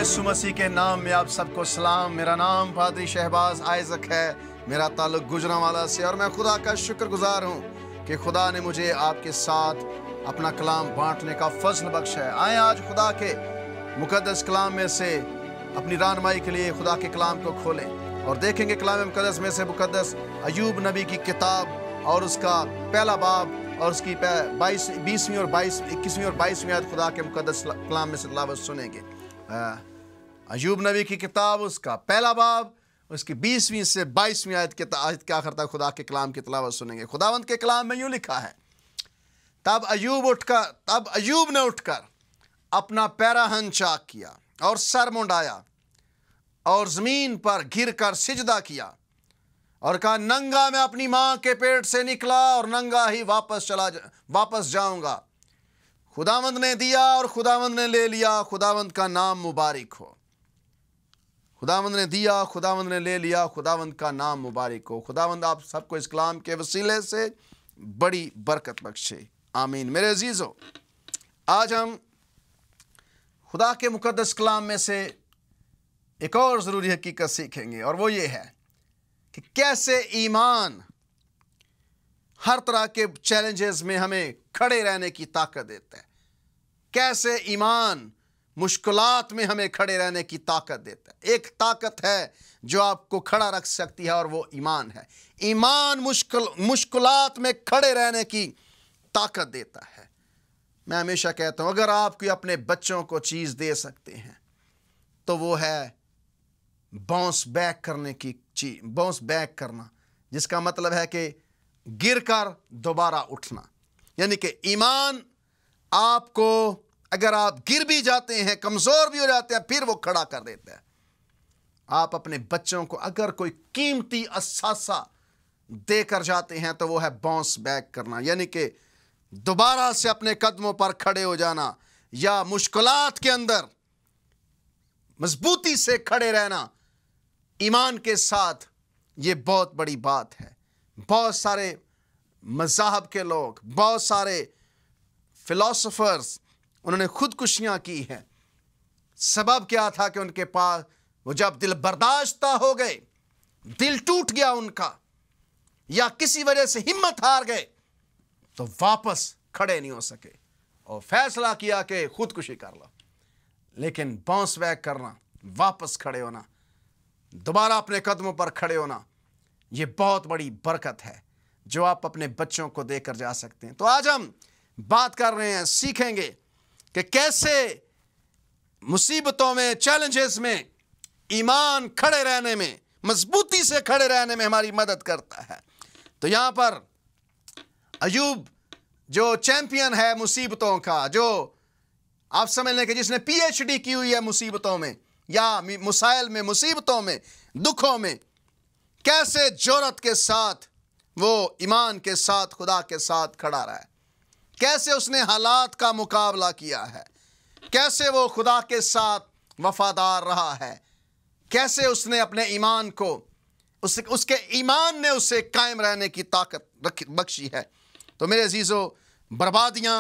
यीशु मसीह के नाम में आप सबको सलाम। मेरा नाम पादरी शहबाज आइजक है। मेरा ताल्लुक गुजरांवाला से और मैं खुदा का शुक्रगुजार हूँ कि खुदा ने मुझे आपके साथ अपना कलाम बांटने का फजल बख्शा है। आए आज खुदा के मुकद्दस कलाम में से अपनी रहनुमाई के लिए खुदा के कलाम को खोलें और देखेंगे कलाम मुकद्दस में से मुकद्दस अय्यूब नबी की किताब और उसका पहला बाब और उसकी 20वीं और 21वीं और 22वीं आयत खुदा के मुकद्दस कलाम में से तिलावत सुनेंगे। अय्यूब नबी की किताब उसका पहला बाब उसकी 20वीं से 22वीं आयत के आखिर तक खुदा के कलाम की तिलावत सुनेंगे। खुदावंद के कलाम में यूँ लिखा है, तब अय्यूब ने उठकर अपना पैराहन चाक किया और सर मुंडाया और ज़मीन पर गिर कर सिजदा किया और कहा, नंगा मैं अपनी माँ के पेट से निकला और नंगा ही वापस जाऊंगा। खुदावंद ने दिया और खुदावंद ने ले लिया, खुदावंद का नाम मुबारक हो। खुदावंद ने दिया, खुदावंद ने ले लिया, खुदावंद का नाम मुबारक हो। खुदावंद आप सबको इस कलाम के वसीले से बड़ी बरकत बख्शे, आमीन। मेरे अजीज़ों, आज हम खुदा के मुकद्दस कलाम में से एक और ज़रूरी हकीकत सीखेंगे और वो ये है कि कैसे ईमान हर तरह के चैलेंजेस में हमें खड़े रहने की ताकत देता है। कैसे ईमान मुश्किलात में हमें खड़े रहने की ताकत देता है। एक ताकत है जो आपको खड़ा रख सकती है और वो ईमान है। ईमान मुश्किलात में खड़े रहने की ताकत देता है। मैं हमेशा कहता हूँ, अगर आप कोई अपने बच्चों को चीज़ दे सकते हैं तो वो है बाउंस बैक करने की चीज, बाउंस बैक करना, जिसका मतलब है कि गिरकर दोबारा उठना। यानी कि ईमान आपको, अगर आप गिर भी जाते हैं, कमज़ोर भी हो जाते हैं, फिर वो खड़ा कर देता है। आप अपने बच्चों को अगर कोई कीमती असासा देकर जाते हैं तो वो है बाउंस बैक करना, यानी कि दोबारा से अपने कदमों पर खड़े हो जाना या मुश्किलात के अंदर मजबूती से खड़े रहना। ईमान के साथ ये बहुत बड़ी बात है। बहुत सारे मज़हब के लोग, बहुत सारे फिलोसोफर्स, उन्होंने खुदकुशियाँ की हैं। सबब क्या था कि उनके पास वो जब दिल बर्दाश्ता हो गए, दिल टूट गया उनका, या किसी वजह से हिम्मत हार गए, तो वापस खड़े नहीं हो सके और फैसला किया कि खुदकुशी कर लो। लेकिन बाउंस बैक करना, वापस खड़े होना, दोबारा अपने कदमों पर खड़े होना, ये बहुत बड़ी बरकत है जो आप अपने बच्चों को देकर जा सकते हैं। तो आज हम बात कर रहे हैं, सीखेंगे कि कैसे मुसीबतों में, चैलेंजेस में ईमान खड़े रहने में, मजबूती से खड़े रहने में हमारी मदद करता है। तो यहाँ पर अय्यूब जो चैंपियन है मुसीबतों का, जो आप समझ लें कि जिसने PhD की हुई है मुसीबतों में या मुसाइल में, मुसीबतों में, दुखों में, कैसे जोरत के साथ वो ईमान के साथ, खुदा के साथ खड़ा रहा है, कैसे उसने हालात का मुकाबला किया है, कैसे वो खुदा के साथ वफादार रहा है, कैसे उसने अपने ईमान को, उसके ईमान ने उसे कायम रहने की ताकत बख्शी है। तो मेरे अजीज़ों, बर्बादियाँ,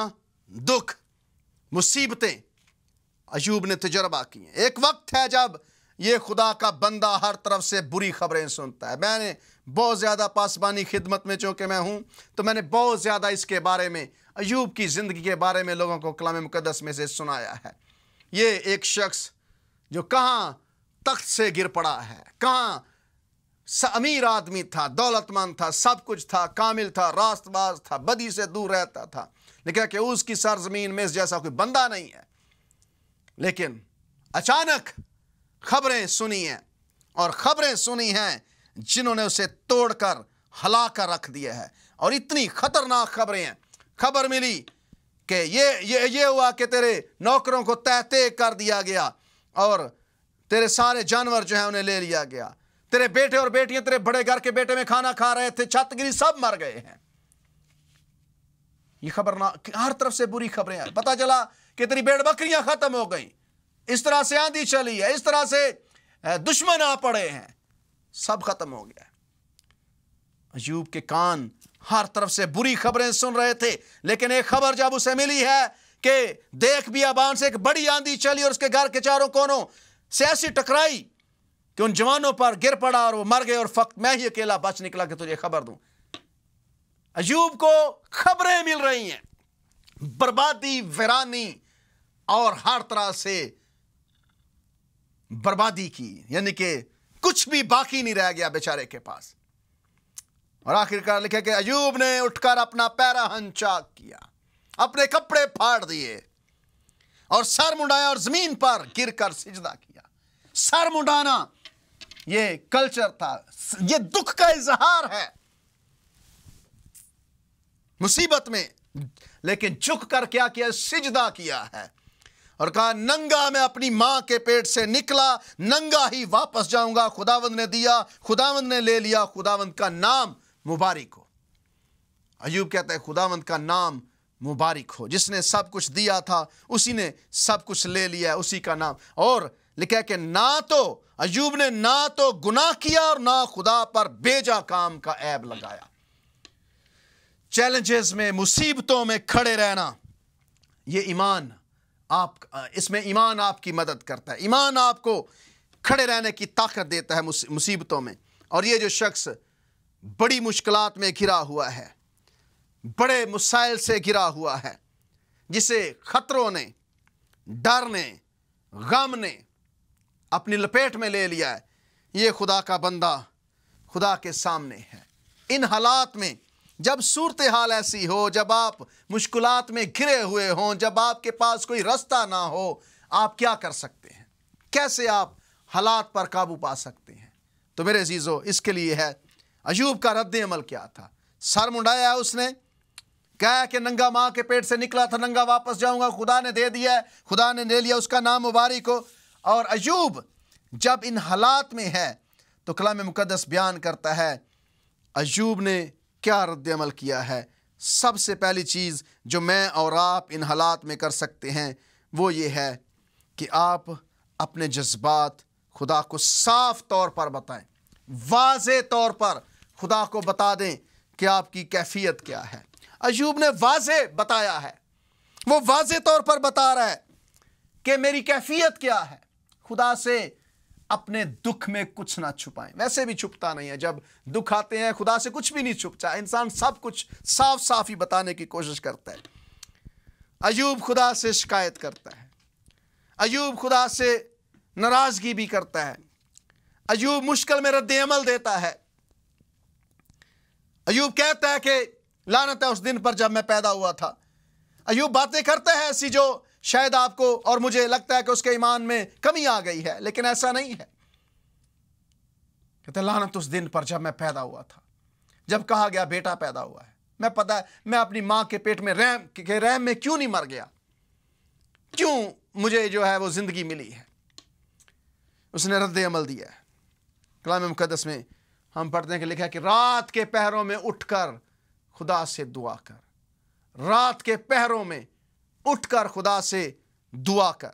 दुख, मुसीबतें अय्यूब ने तजर्बा की हैं। एक वक्त है जब ये खुदा का बंदा हर तरफ से बुरी खबरें सुनता है। मैंने बहुत ज़्यादा पासबानी खिदमत में चूँकि मैं हूँ, तो मैंने बहुत ज़्यादा इसके बारे में, अय्यूब की ज़िंदगी के बारे में लोगों को कलाम मुकद्दस में से सुनाया है। ये एक शख्स जो कहाँ तख्त से गिर पड़ा है, कहाँ अमीर आदमी था, दौलतमंद था, सब कुछ था, कामिल था, रास्तबाज था, बदी से दूर रहता था, लेकिन कि उसकी सरजमीन में इस जैसा कोई बंदा नहीं है। लेकिन अचानक खबरें सुनी हैं, और खबरें सुनी हैं जिन्होंने उसे तोड़कर हलाकर रख दिया है। और इतनी खतरनाक खबरें हैं। खबर मिली कि ये हुआ कि तेरे नौकरों को तहते कर दिया गया और तेरे सारे जानवर जो हैं उन्हें ले लिया गया, तेरे बेटे और बेटियां तेरे बड़े घर के बेटे में खाना खा रहे थे, छत गिरी, सब मर गए हैं। ये खबर ना, हर तरफ से बुरी खबरें हैं। पता चला कि तेरी भेड़ बकरियां खत्म हो गई, इस तरह से आंधी चली है, इस तरह से दुश्मन आ पड़े हैं, सब खत्म हो गया। अय्यूब के कान हर तरफ से बुरी खबरें सुन रहे थे, लेकिन एक खबर जब उसे मिली है कि देख बियाबान से एक बड़ी आंधी चली और उसके घर के चारों कोनों से ऐसी टकराई कि उन जवानों पर गिर पड़ा और वो मर गए और फक्त मैं ही अकेला बच निकला कि तुझे खबर दूं। अय्यूब को खबरें मिल रही हैं, बर्बादी, वीरानी और हर तरह से बर्बादी की, यानी कि कुछ भी बाकी नहीं रह गया बेचारे के पास। और आखिरकार लिखा कि अय्यूब ने उठकर अपना पैराहन चाक किया, अपने कपड़े फाड़ दिए और सर मुंडाया और जमीन पर गिरकर सिजदा किया। सर मुंडाना ये कल्चर था, ये दुख का इजहार है मुसीबत में, लेकिन झुक कर क्या किया? सिजदा किया है और कहा नंगा मैं अपनी मां के पेट से निकला, नंगा ही वापस जाऊंगा। खुदावंद ने दिया, खुदावंद ने ले लिया, खुदावंद का नाम मुबारक हो। अय्यूब कहता है खुदावंद का नाम मुबारक हो, जिसने सब कुछ दिया था उसी ने सब कुछ ले लिया, उसी का नाम। और लिखा है कि ना तो अय्यूब ने ना तो गुनाह किया और ना खुदा पर बेजा काम का ऐब लगाया। चैलेंजेस में, मुसीबतों में खड़े रहना, ये ईमान इसमें ईमान आपकी मदद करता है। ईमान आपको खड़े रहने की ताकत देता है मुसीबतों में। और ये जो शख्स बड़ी मुश्किलात में घिरा हुआ है, बड़े मसाइल से घिरा हुआ है, जिसे खतरों ने, डर ने, गम ने अपनी लपेट में ले लिया है, ये खुदा का बंदा खुदा के सामने है। इन हालात में जब सूरत हाल ऐसी हो, जब आप मुश्किलात में घिरे हुए हों, जब आपके पास कोई रास्ता ना हो, आप क्या कर सकते हैं? कैसे आप हालात पर काबू पा सकते हैं? तो मेरे अजीजों, इसके लिए है अय्यूब का रद्द अमल क्या था। सर मुंडाया उसने, कहा कि नंगा मां के पेट से निकला था, नंगा वापस जाऊंगा, खुदा ने दे दिया है, खुदा ने ले लिया, उसका नाम मुबारक हो। और अय्यूब जब इन हालात में है तो कलाम मुकद्दस बयान करता है अय्यूब ने क्या रद्द अमल किया है। सबसे पहली चीज़ जो मैं और आप इन हालात में कर सकते हैं वो ये है कि आप अपने जज्बात खुदा को साफ तौर पर बताएं, वाज़े तौर पर खुदा को बता दें कि आपकी कैफियत क्या है। अय्यूब ने वाज़े बताया है, वो वाज़े तौर पर बता रहा है कि मेरी कैफियत क्या है। खुदा से अपने दुख में कुछ ना छुपाएं। वैसे भी छुपता नहीं है, जब दुख आते हैं खुदा से कुछ भी नहीं छुपता। इंसान सब कुछ साफ साफ ही बताने की कोशिश करता है। अय्यूब खुदा से शिकायत करता है, अय्यूब खुदा से नाराजगी भी करता है, अय्यूब मुश्किल में रद्द अमल देता है। अय्यूब कहता है कि लानत है उस दिन पर जब मैं पैदा हुआ था। अय्यूब बातें करता है ऐसी जो शायद आपको और मुझे लगता है कि उसके ईमान में कमी आ गई है, लेकिन ऐसा नहीं है। कहते लानत उस दिन पर जब मैं पैदा हुआ था, जब कहा गया बेटा पैदा हुआ है। मैं पता है मैं अपनी मां के पेट में रहम में क्यों नहीं मर गया, क्यों मुझे जो है वो जिंदगी मिली है। उसने रद्द अमल दिया है। कलाम मुकद्दस में हम पढ़ते हैं कि लिखा है कि रात के पहरों में उठकर खुदा से दुआ कर, रात के पहरों में उठकर खुदा से दुआ कर।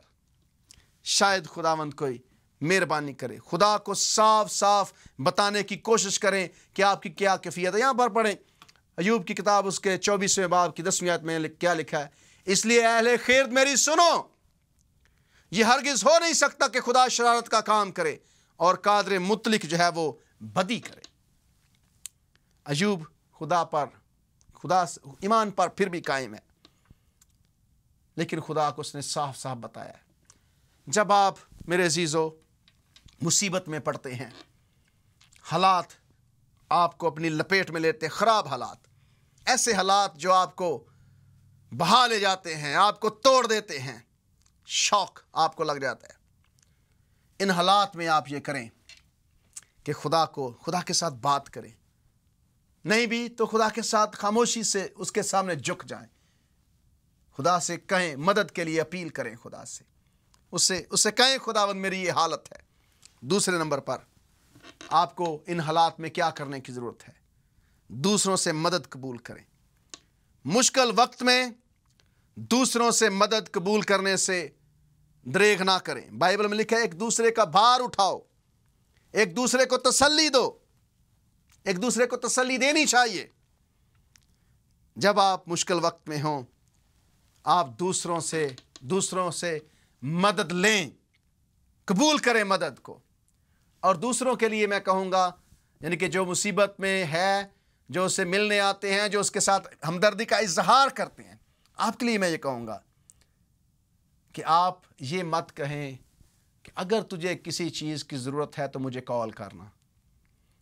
शायद खुदावंद कोई मेहरबानी करे, खुदा को साफ साफ बताने की कोशिश करें कि आपकी क्या कैफियत है। यहां पर पढ़ें अय्यूब की किताब उसके 24वें बाब की 10वीं आयत में क्या लिखा है। इसलिए अहले खैर मेरी सुनो, ये हरगिज हो नहीं सकता कि खुदा शरारत का काम करे और कादर मुतलिक जो है वो बदी करे। अय्यूब खुदा ईमान पर फिर भी कायम है, लेकिन खुदा को उसने साफ साफ बताया है। जब आप मेरे अजीजों मुसीबत में पड़ते हैं, हालात आपको अपनी लपेट में लेते, खराब हालात, ऐसे हालात जो आपको बहा ले जाते हैं, आपको तोड़ देते हैं, शौक आपको लग जाता है। इन हालात में आप ये करें कि खुदा के साथ बात करें, नहीं भी तो खुदा के साथ खामोशी से उसके सामने झुक जाएं, खुदा से कहें, मदद के लिए अपील करें खुदा से, उससे कहें खुदावंद मेरी ये हालत है। दूसरे नंबर पर आपको इन हालात में क्या करने की ज़रूरत है? दूसरों से मदद कबूल करें। मुश्किल वक्त में दूसरों से मदद कबूल करने से दरेग ना करें। बाइबल में लिखा है एक दूसरे का भार उठाओ, एक दूसरे को तसल्ली दो, एक दूसरे को तसल्ली देनी चाहिए। जब आप मुश्किल वक्त में हों, आप दूसरों से मदद लें, कबूल करें मदद को। और दूसरों के लिए मैं कहूँगा, यानी कि जो मुसीबत में है, जो उससे मिलने आते हैं, जो उसके साथ हमदर्दी का इजहार करते हैं, आपके लिए मैं ये कहूँगा कि आप ये मत कहें कि अगर तुझे किसी चीज़ की ज़रूरत है तो मुझे कॉल करना,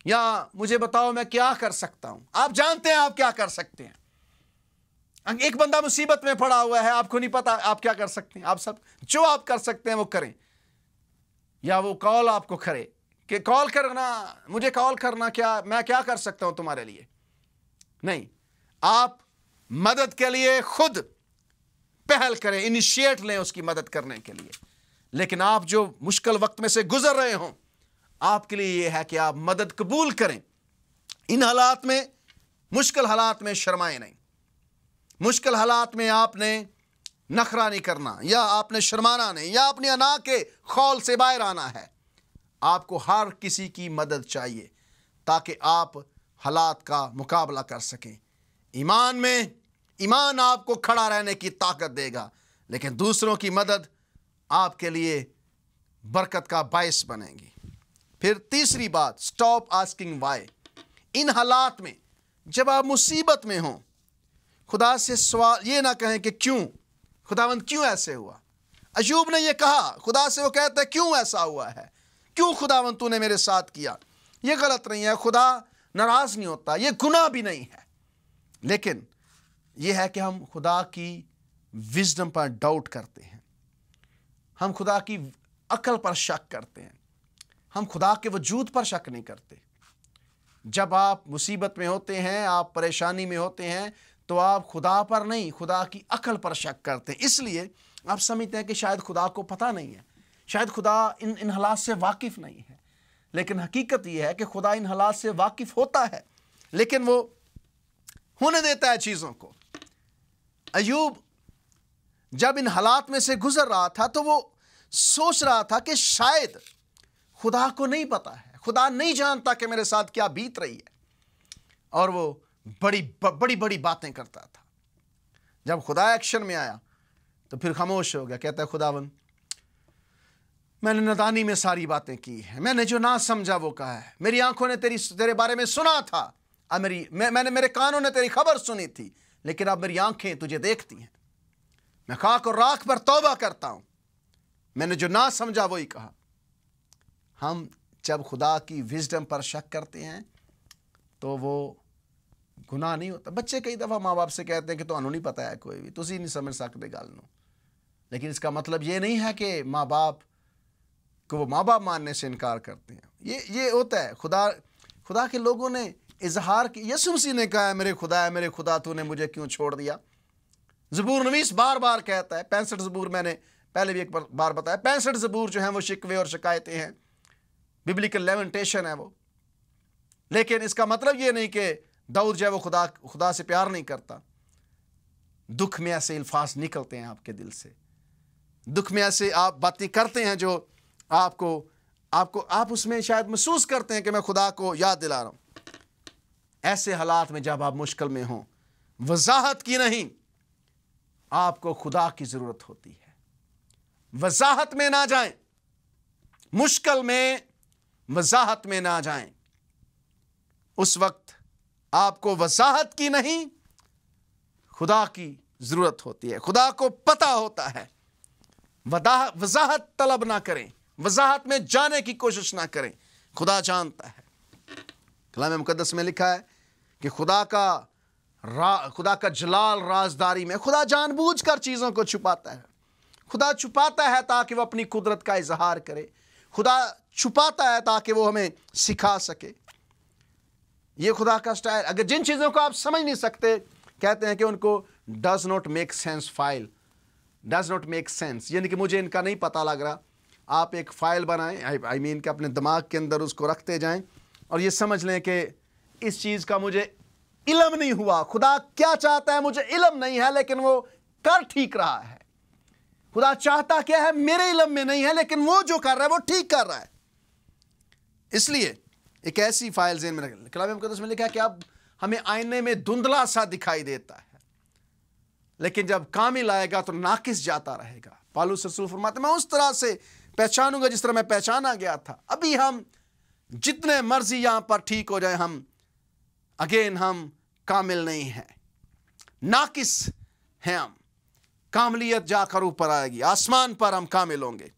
या मुझे बताओ मैं क्या कर सकता हूँ। आप जानते हैं आप क्या कर सकते हैं। एक बंदा मुसीबत में पड़ा हुआ है, आपको नहीं पता आप क्या कर सकते हैं। आप सब जो आप कर सकते हैं वो करें, या वो कॉल आपको करे कि कॉल करना, मुझे कॉल करना, क्या मैं क्या कर सकता हूं तुम्हारे लिए। नहीं, आप मदद के लिए खुद पहल करें, इनिशिएट लें उसकी मदद करने के लिए। लेकिन आप जो मुश्किल वक्त में से गुजर रहे हों, आपके लिए यह है कि आप मदद कबूल करें। इन हालात में, मुश्किल हालात में शर्माएं नहीं। मुश्किल हालात में आपने नखरा नहीं करना, या आपने शर्माना नहीं, या अपनी अना के खौल से बाहर आना है। आपको हर किसी की मदद चाहिए ताकि आप हालात का मुकाबला कर सकें। ईमान में, ईमान आपको खड़ा रहने की ताकत देगा, लेकिन दूसरों की मदद आपके लिए बरकत का बायस बनेगी। फिर तीसरी बात, स्टॉप आस्किंग वाई। इन हालात में जब आप मुसीबत में हों, खुदा से सवाल ये ना कहें कि क्यों खुदावंद, क्यों ऐसे हुआ। अय्यूब ने ये कहा खुदा से, वो कहता है क्यों ऐसा हुआ है, क्यों खुदावंद तूने मेरे साथ किया। ये गलत नहीं है, खुदा नाराज नहीं होता, ये गुनाह भी नहीं है। लेकिन यह है कि हम खुदा की विजडम पर डाउट करते हैं, हम खुदा की अकल पर शक करते हैं, हम खुदा के वजूद पर शक नहीं करते। जब आप मुसीबत में होते हैं, आप परेशानी में होते हैं, तो आप खुदा पर नहीं, खुदा की अकल पर शक करते हैं। इसलिए आप समझते हैं कि शायद खुदा को पता नहीं है, शायद खुदा इन हालात से वाकिफ़ नहीं है। लेकिन हकीकत यह है कि खुदा इन हालात से वाकिफ़ होता है, लेकिन वो होने देता है चीज़ों को। अय्यूब जब इन हालात में से गुजर रहा था तो वो सोच रहा था कि शायद खुदा को नहीं पता है, खुदा नहीं जानता कि मेरे साथ क्या बीत रही है। और वो बड़ी बड़ी बातें करता था। जब खुदा एक्शन में आया तो फिर खामोश हो गया। कहता है खुदावन, मैंने नादानी में सारी बातें की हैं, मैंने जो ना समझा वो कहा है। मेरी आंखों ने तेरे बारे में सुना था, अब मेरे कानों ने तेरी खबर सुनी थी, लेकिन अब मेरी आंखें तुझे देखती हैं। मैं खाक और राख पर तौबा करता हूं, मैंने जो ना समझा वही कहा। हम जब खुदा की विजडम पर शक करते हैं तो वो गुनाह नहीं होता। बच्चे कई दफ़ा माँ बाप से कहते हैं कि तुहानू नहीं पता है कोई भी, तुसी नहीं समझ सकते गल नूं। लेकिन इसका मतलब ये नहीं है कि माँ बाप को वो माँ बाप मानने से इनकार करते हैं। ये होता है। खुदा के लोगों ने इजहार की। यीशु मसीह ने कहा है, मेरे खुदा तूने मुझे क्यों छोड़ दिया। ज़बूर नवीस बार बार कहता है, 65 ज़बूर मैंने पहले भी एक बार बताया, 65 ज़बूर जो हैं वो शिकवे और शिकायतें हैं, बिब्लिकल लेमेंटेशन है वो। लेकिन इसका मतलब ये नहीं कि दाऊद जो है वो खुदा से प्यार नहीं करता। दुख में ऐसे अल्फाज निकलते हैं आपके दिल से, दुख में ऐसे आप बातें करते हैं जो आप उसमें शायद महसूस करते हैं कि मैं खुदा को याद दिला रहा हूं। ऐसे हालात में जब आप मुश्किल में हों, वजाहत की नहीं, आपको खुदा की जरूरत होती है। वजाहत में ना जाएं, मुश्किल में वजाहत में ना जाएं। उस वक्त आपको वजाहत की नहीं, खुदा की जरूरत होती है। खुदा को पता होता है। वजाहत तलब ना करें, वजाहत में जाने की कोशिश ना करें। खुदा जानता है। कलाम मुकद्दस में लिखा है कि खुदा का जलाल राजदारी में, खुदा जानबूझकर चीज़ों को छुपाता है। खुदा छुपाता है ताकि वो अपनी कुदरत का इजहार करे। खुदा छुपाता है ताकि वो हमें सिखा सके। ये खुदा का स्टाइल। अगर जिन चीज़ों को आप समझ नहीं सकते, कहते हैं कि उनको does not make sense file, does not make sense, यानी कि मुझे इनका नहीं पता लग रहा। आप एक फ़ाइल बनाएं, आई मीन कि अपने दिमाग के अंदर उसको रखते जाएं और ये समझ लें कि इस चीज़ का मुझे इल्म नहीं हुआ। खुदा क्या चाहता है मुझे इल्म नहीं है, लेकिन वो कर ठीक रहा है। खुदा चाहता क्या है मेरे इल्म में नहीं है, लेकिन वो जो कर रहा है वो ठीक कर रहा है। इसलिए एक ऐसी फाइल ज़हन में रखें। कलाम मुकद्दस में लिखा है कि अब हमें आईने में धुंधला सा दिखाई देता है, लेकिन जब कामिल आएगा तो नाकिस जाता रहेगा। पौलुस रसूल फरमाते मैं उस तरह से पहचानूंगा जिस तरह मैं पहचाना गया था। अभी हम जितने मर्जी यहां पर ठीक हो जाए, हम कामिल नहीं हैं, नाकिस हैं हम। कामलियत जाकर ऊपर आएगी, आसमान पर हम कामिल होंगे।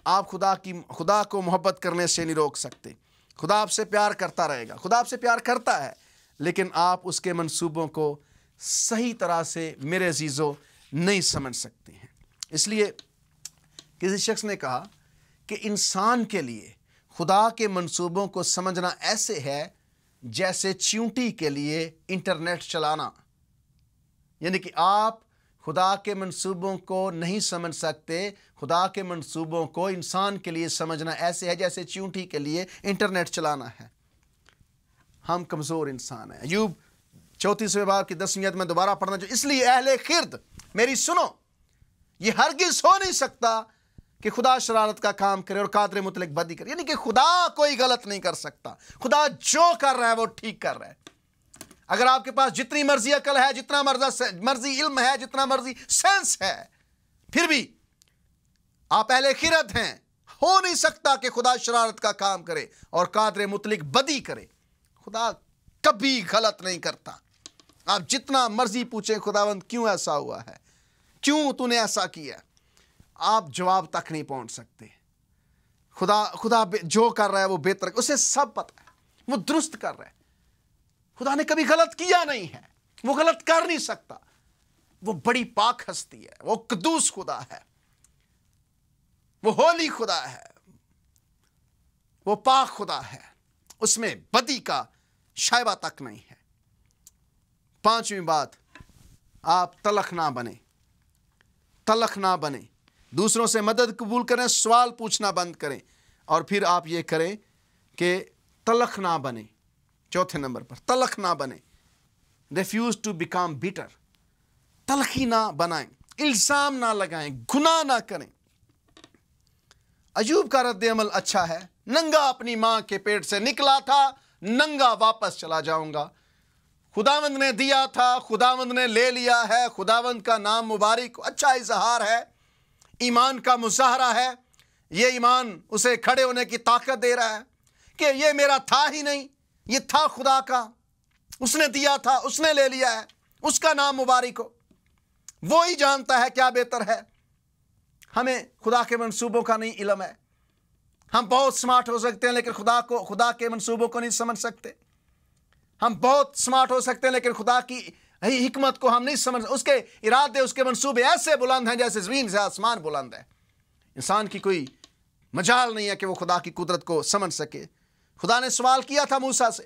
आप खुदा को मोहब्बत करने से नहीं रोक सकते। खुदा आपसे प्यार करता रहेगा, खुदा आपसे प्यार करता है, लेकिन आप उसके मंसूबों को सही तरह से मेरे अजीजों नहीं समझ सकते हैं। इसलिए किसी शख्स ने कहा कि इंसान के लिए खुदा के मंसूबों को समझना ऐसे है जैसे चींटी के लिए इंटरनेट चलाना। यानी कि आप खुदा के मंसूबों को नहीं समझ सकते। खुदा के मंसूबों को इंसान के लिए समझना ऐसे है जैसे चींटी के लिए इंटरनेट चलाना है। हम कमज़ोर इंसान हैं। अय्यूब 34वें बाब की 10वीं आयत में दोबारा पढ़ना चाहिए। इसलिए अहले खिर्द मेरी सुनो, ये हरगिज़ हो नहीं सकता कि खुदा शरारत का काम करे और कादर मुतलक बदी करे। यानी कि खुदा कोई गलत नहीं कर सकता। खुदा जो कर रहा है वो ठीक कर रहा है। अगर आपके पास जितनी मर्जी अकल है, जितना मर्जी इल्म है, जितना मर्जी सेंस है, फिर भी आप अहले खिरत हैं, हो नहीं सकता कि खुदा शरारत का काम करे और कादर मुतलक बदी करे। खुदा कभी गलत नहीं करता। आप जितना मर्जी पूछें खुदावंद क्यों ऐसा हुआ है, क्यों तूने ऐसा किया, आप जवाब तक नहीं पहुंच सकते। खुदा जो कर रहा है वो बेहतर, उसे सब पता है, वो दुरुस्त कर रहा है। खुदा ने कभी गलत किया नहीं है, वो गलत कर नहीं सकता। वो बड़ी पाक हस्ती है, वो कदूस खुदा है, वो होली खुदा है, वो पाक खुदा है, उसमें बदी का शायबा तक नहीं है। 5वीं बात, आप तलख ना बने। तलख ना बने, दूसरों से मदद कबूल करें, सवाल पूछना बंद करें, और फिर आप ये करें कि तलख ना बने। 4थे नंबर पर तलख ना बने, रिफ्यूज टू बिकम बिटर। तलखी ना बनाएं, इल्जाम ना लगाएं, गुनाह ना करें। अय्यूब का रद्द अमल अच्छा है। नंगा अपनी मां के पेट से निकला था, नंगा वापस चला जाऊंगा। खुदावंद ने दिया था, खुदावंद ने ले लिया है। खुदावंद का नाम मुबारक, अच्छा इजहार है, ईमान का मुजाहरा है। ये ईमान उसे खड़े होने की ताकत दे रहा है कि ये मेरा था ही नहीं, ये था खुदा का, उसने दिया था, उसने ले लिया है, उसका नाम मुबारक हो। वो ही जानता है क्या बेहतर है। हमें खुदा के मंसूबों का नहीं इल्म है। हम बहुत स्मार्ट हो सकते हैं लेकिन खुदा के मंसूबों को नहीं समझ सकते। हम बहुत स्मार्ट हो सकते हैं लेकिन खुदा की हिकमत को हम नहीं समझ। उसके इरादे, उसके मंसूबे ऐसे बुलंद हैं जैसे ज़मीन से आसमान बुलंद है। इंसान की कोई मजाल नहीं है कि वो खुदा की कुदरत को समझ सके। खुदा ने सवाल किया था मूसा से।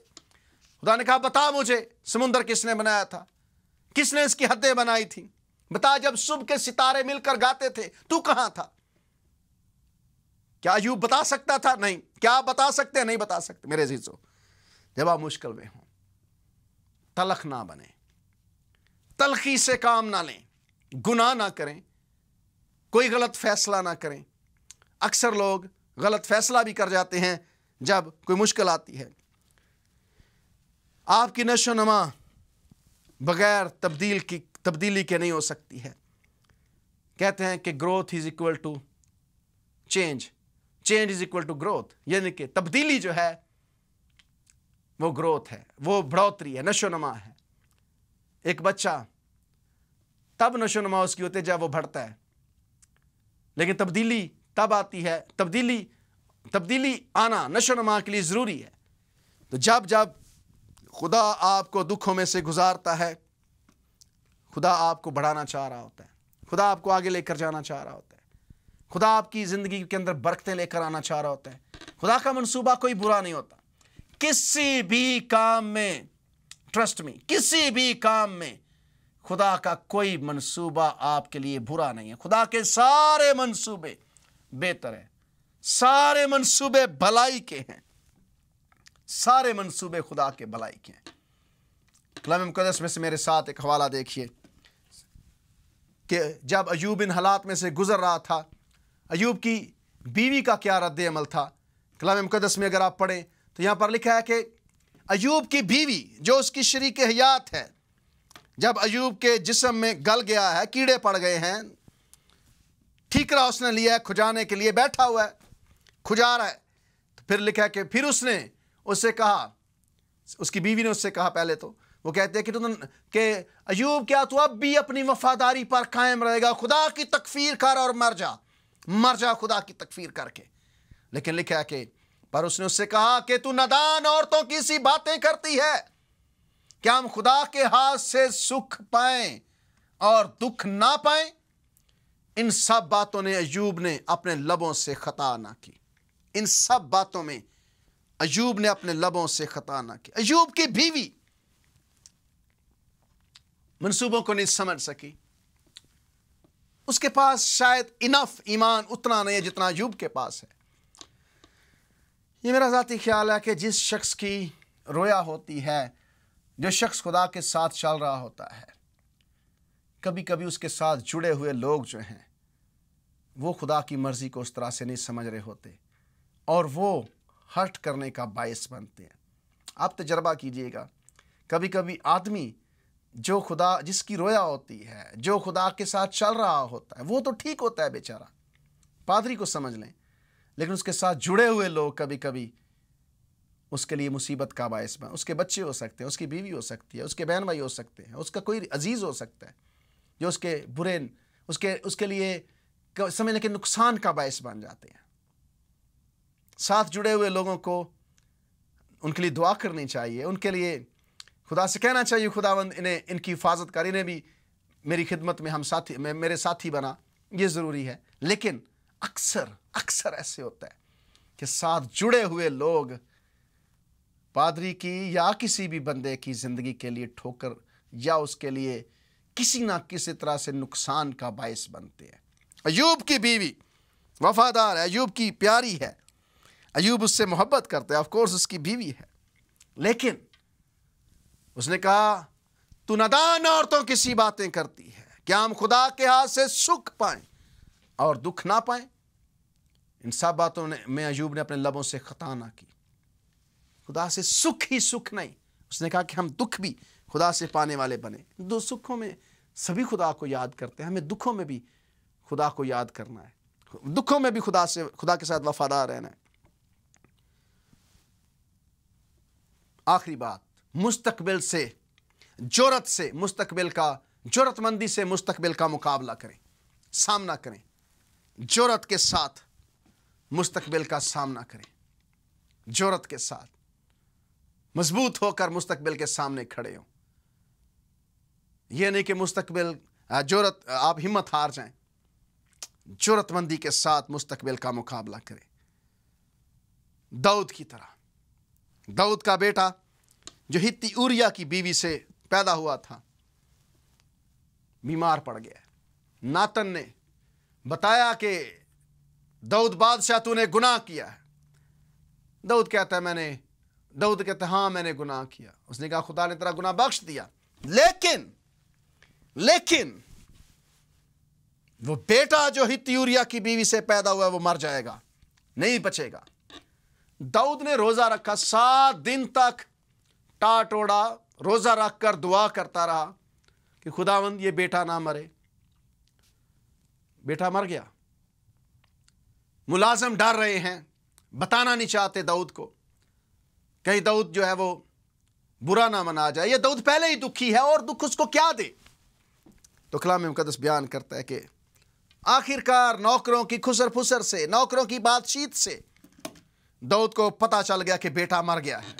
खुदा ने कहा बता मुझे समुंदर किसने बनाया था, किसने इसकी हदें बनाई थी, बता जब सुबह के सितारे मिलकर गाते थे तू कहां था। क्या अय्यूब बता सकता था? नहीं। क्या आप बता सकते हैं? नहीं बता सकते। मेरे अजीजों, जब आप मुश्किल में हो तलख ना बने, तलखी से काम ना लें, गुनाह ना करें, कोई गलत फैसला ना करें। अक्सर लोग गलत फैसला भी कर जाते हैं जब कोई मुश्किल आती है। आपकी नशोनमा बगैर तब्दीली के नहीं हो सकती है। कहते हैं कि growth is equal to change, change is equal to growth. यानी कि तब्दीली जो है वो ग्रोथ है, वो बढ़ोतरी है, नशोनमा है। एक बच्चा तब नशोनमा उसकी होती है जब वो बढ़ता है, लेकिन तब्दीली तब आती है, तब्दीली आना नशोनमा के लिए ज़रूरी है। तो जब जब खुदा आपको दुखों में से गुजारता है, खुदा आपको बढ़ाना चाह रहा होता है, खुदा आपको आगे लेकर जाना चाह रहा होता है, खुदा आपकी ज़िंदगी के अंदर बरकतें लेकर आना चाह रहा होता है। खुदा का मंसूबा कोई बुरा नहीं होता। किसी भी काम में, ट्रस्ट मी, किसी भी काम में खुदा का कोई मंसूबा आपके लिए बुरा नहीं है। खुदा के सारे मंसूबे बेहतर है, सारे मंसूबे भलाई के हैं, सारे मंसूबे खुदा के भलाई के हैं। कलाम मुक़द्दस में से मेरे साथ एक हवाला देखिए कि जब अय्यूब इन हालात में से गुजर रहा था, अय्यूब की बीवी का क्या रद्द अमल था। कलाम मुक़द्दस में अगर आप पढ़ें तो यहाँ पर लिखा है कि अय्यूब की बीवी जो उसकी शरीक हयात है, जब अय्यूब के जिस्म में गल गया है, कीड़े पड़ गए हैं, ठीकरा उसने लिया है खुजाने के लिए, बैठा हुआ है, खुजा रहा है। तो फिर लिखा है कि फिर उसने उससे कहा, उसकी बीवी ने उससे कहा, पहले तो वो कहते हैं कि अयूब क्या तू अब भी अपनी वफादारी पर कायम रहेगा? खुदा की तकफीर कर और मर जा खुदा की तकफीर करके। लेकिन लिखा है कि पर उसने उससे कहा कि तू नादान औरतों की सी बातें करती है, क्या हम खुदा के हाथ से सुख पाएं और दुख ना पाएं? इन सब बातों ने अयूब ने अपने लबों से खता ना की। इन सब बातों में अयूब ने अपने लबों से खता ना की। अयूब की बीवी मंसूबों को नहीं समझ सकी। उसके पास शायद इनफ ईमान उतना नहीं है जितना अयूब के पास है। ये मेरा ज़ाती ख्याल है कि जिस शख्स की रोया होती है, जो शख्स खुदा के साथ चल रहा होता है, कभी कभी उसके साथ जुड़े हुए लोग जो हैं वो खुदा की मर्ज़ी को उस तरह से नहीं समझ रहे होते और वो हर्ट करने का बायस बनते हैं। आप तजर्बा कीजिएगा, कभी कभी आदमी जो खुदा जिसकी रोया होती है, जो खुदा के साथ चल रहा होता है, वो तो ठीक होता है बेचारा, पादरी को समझ लें, लेकिन उसके साथ जुड़े हुए लोग कभी कभी उसके लिए मुसीबत का बायस बन। उसके बच्चे हो सकते हैं, उसकी बीवी हो सकती है, उसके बहन भाई हो सकते हैं, उसका कोई अजीज़ हो सकता है जो उसके बुरे उसके लिए समझने के नुकसान का बायस बन जाते हैं। साथ जुड़े हुए लोगों को उनके लिए दुआ करनी चाहिए, उनके लिए खुदा से कहना चाहिए खुदावंद इन्हें इनकी हिफाजत कर, इन्हें भी मेरी खिदमत में मेरे साथी बना, ये ज़रूरी है। लेकिन अक्सर ऐसे होता है कि साथ जुड़े हुए लोग पादरी की या किसी भी बंदे की ज़िंदगी के लिए ठोकर या उसके लिए किसी ना किसी तरह से नुकसान का बायस बनते हैं। अयूब की बीवी वफादार है, अयूब की प्यारी है, अयूब उससे मोहब्बत करता है, ऑफ कोर्स उसकी बीवी है, लेकिन उसने कहा तू नादान औरतों की सी बातें करती है, क्या हम खुदा के हाथ से सुख पाएं और दुख ना पाएं? इन सब बातों में अयूब ने अपने लबों से खता ना की। खुदा से सुख ही सुख नहीं, उसने कहा कि हम दुख भी खुदा से पाने वाले बने। दो सुखों में सभी खुदा को याद करते हैं, हमें दुखों में भी खुदा को याद करना है, दुखों में भी खुदा के साथ वफादार रहना है। आखिरी बात, मुस्तकबिल से जुर्रतमंदी से मुस्तकबिल का मुकाबला करें, सामना करें, जुर्रत के साथ मुस्तकबिल का सामना करें, जुर्रत के साथ मजबूत होकर मुस्तकबिल के सामने खड़े हो। यह नहीं कि मुस्तकबिल आप हिम्मत हार जाएं, जुर्रतमंदी के साथ मुस्तकबिल का मुकाबला करें। दाऊद की तरह, दाऊद का बेटा जो हित्ती ऊरिया की बीवी से पैदा हुआ था बीमार पड़ गया। नातन ने बताया कि दाऊद बादशाह तूने गुनाह किया है। दाऊद कहता है हाँ मैंने गुनाह किया। उसने कहा खुदा ने तेरा गुनाह बख्श दिया, लेकिन वो बेटा जो हित्ती ऊरिया की बीवी से पैदा हुआ है वो मर जाएगा, नहीं बचेगा। दाऊद ने रोजा रखा, 7 दिन तक टाटोड़ा रोजा रखकर दुआ करता रहा कि खुदावंद ये बेटा ना मरे। बेटा मर गया। मुलाजिम डर रहे हैं, बताना नहीं चाहते दाऊद को, कहीं दाऊद जो है वो बुरा ना मना जाए। ये दाऊद पहले ही दुखी है और दुख उसको क्या दे। तो कलाम मुकद्दस बयान करता है कि आखिरकार नौकरों की खुसर फुसर से, नौकरों की बातचीत से दाऊद को पता चल गया कि बेटा मर गया है।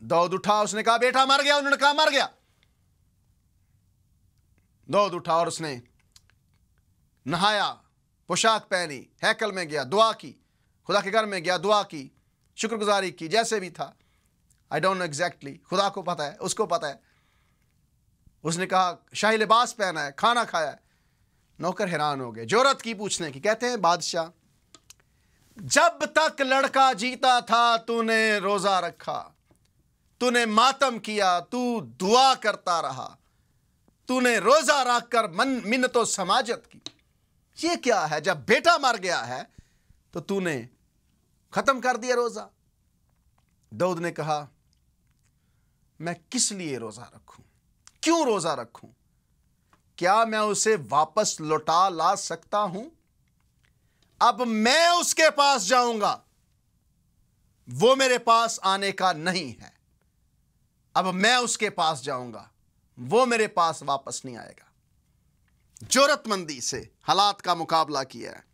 दाऊद उठा, उसने कहा बेटा मर गया। उन्होंने कहा मर गया। दाऊद उठा और उसने नहाया, पोशाक पहनी, हैकल में गया, दुआ की, खुदा के घर में गया, दुआ की, शुक्रगुजारी की, जैसे भी था। आई डोंट नो एग्जैक्टली, खुदा को पता है, उसको पता है। उसने कहा शाही लिबास पहना है, खाना खाया है। नौकर हैरान हो गए, जुर्रत की पूछने की। कहते हैं बादशाह जब तक लड़का जीता था तूने रोजा रखा, तूने मातम किया, तू दुआ करता रहा, तूने रोजा रखकर मिन्नतों समाजत की। ये क्या है, जब बेटा मर गया है तो तूने खत्म कर दिया रोजा। दाऊद ने कहा मैं किस लिए रोजा रखूं, क्यों रोजा रखूं? क्या मैं उसे वापस लौटा ला सकता हूं? अब मैं उसके पास जाऊंगा, वो मेरे पास आने का नहीं है। अब मैं उसके पास जाऊंगा, वो मेरे पास वापस नहीं आएगा। जरूरतमंदी से हालात का मुकाबला किया है,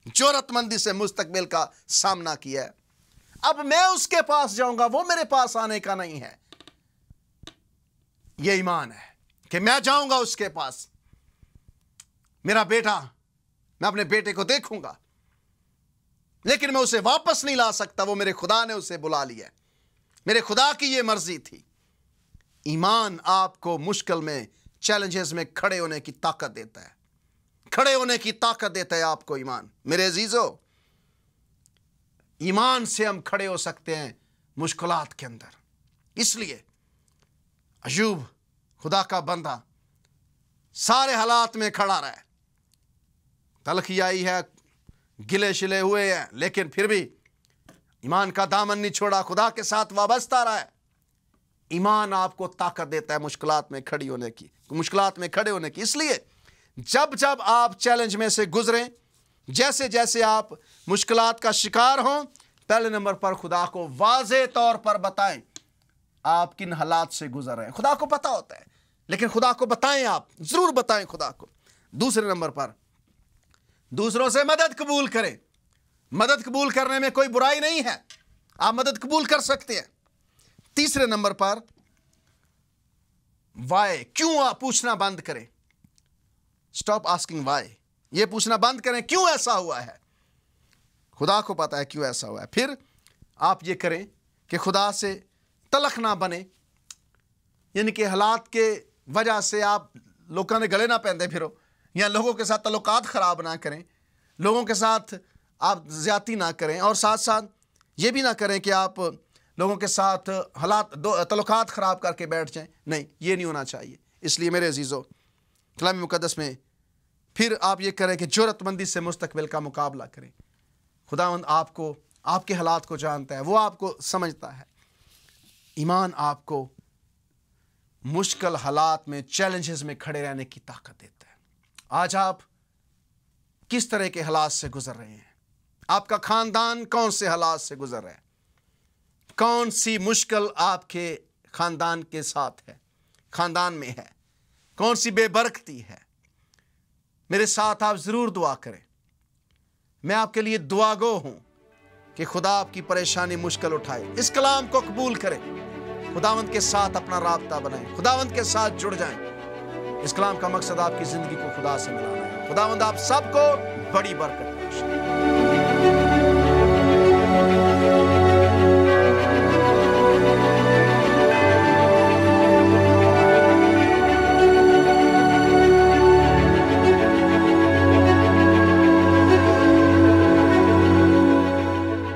जरूरतमंदी से मुस्तकबिल का सामना किया है। अब मैं उसके पास जाऊंगा, वो मेरे पास आने का नहीं है। यह ईमान है कि मैं जाऊंगा उसके पास। मेरा बेटा, मैं अपने बेटे को देखूंगा, लेकिन मैं उसे वापस नहीं ला सकता। वो मेरे खुदा ने उसे बुला लिया, मेरे खुदा की यह मर्जी थी। ईमान आपको मुश्किल में, चैलेंजेस में खड़े होने की ताकत देता है, खड़े होने की ताकत देता है आपको ईमान। मेरे अजीजों, ईमान से हम खड़े हो सकते हैं मुश्किलात के अंदर। इसलिए अय्यूब खुदा का बंदा सारे हालात में खड़ा रहा है। तलखी आई है, गिले शिले हुए हैं, लेकिन फिर भी ईमान का दामन नहीं छोड़ा, खुदा के साथ वाबस्ता रहा है। ईमान आपको ताकत देता है मुश्किलात में खड़ी होने की, मुश्किलात में खड़े होने की। इसलिए जब जब आप चैलेंज में से गुजरें, जैसे जैसे आप मुश्किलात का शिकार हों, पहले नंबर पर खुदा को वाज़े तौर पर बताएं आप किन हालात से गुजर रहे हैं। खुदा को पता होता है, लेकिन खुदा को बताएं, आप जरूर बताएं खुदा को। दूसरे नंबर पर दूसरों से मदद कबूल करें। मदद कबूल करने में कोई बुराई नहीं है, आप मदद कबूल कर सकते हैं। तीसरे नंबर पर वाई, क्यों आप पूछना बंद करें। स्टॉप आस्किंग वाई, ये पूछना बंद करें क्यों ऐसा हुआ है। खुदा को पता है क्यों ऐसा हुआ है। फिर आप ये करें कि खुदा से तलख ना बने, यानी कि हालात के वजह से आप लोगों ने गले ना पहनते फिरो, या लोगों के साथ तल्लुकात ख़राब ना करें, लोगों के साथ आप ज़्यादती ना करें, और साथ साथ ये भी ना करें कि आप लोगों के साथ तल्लुकात ख़राब करके बैठ जाएं। नहीं, ये नहीं होना चाहिए। इसलिए मेरे अजीज़ों, कलाम मुक़द्दस में फिर आप ये करें कि जरूरतमंदी से मुस्तकबिल का मुकाबला करें। खुदावंद आपको, आपके हालात को जानता है, वो आपको समझता है। ईमान आपको मुश्किल हालात में, चैलेंजेस में खड़े रहने की ताकत देता है। आज आप किस तरह के हालात से गुजर रहे हैं? आपका खानदान कौन से हालात से गुजर रहा है? कौन सी मुश्किल आपके खानदान के साथ है, खानदान में है? कौन सी बेबरकती है? मेरे साथ आप ज़रूर दुआ करें। मैं आपके लिए दुआगो हूं कि खुदा आपकी परेशानी, मुश्किल उठाए। इस कलाम को कबूल करें, खुदावंद के साथ अपना राब्ता बनाएं, खुदावंद के साथ जुड़ जाएं। इस कलाम का मकसद आपकी ज़िंदगी को खुदा से मिलाना है। खुदावंद आप सबको बड़ी बरकत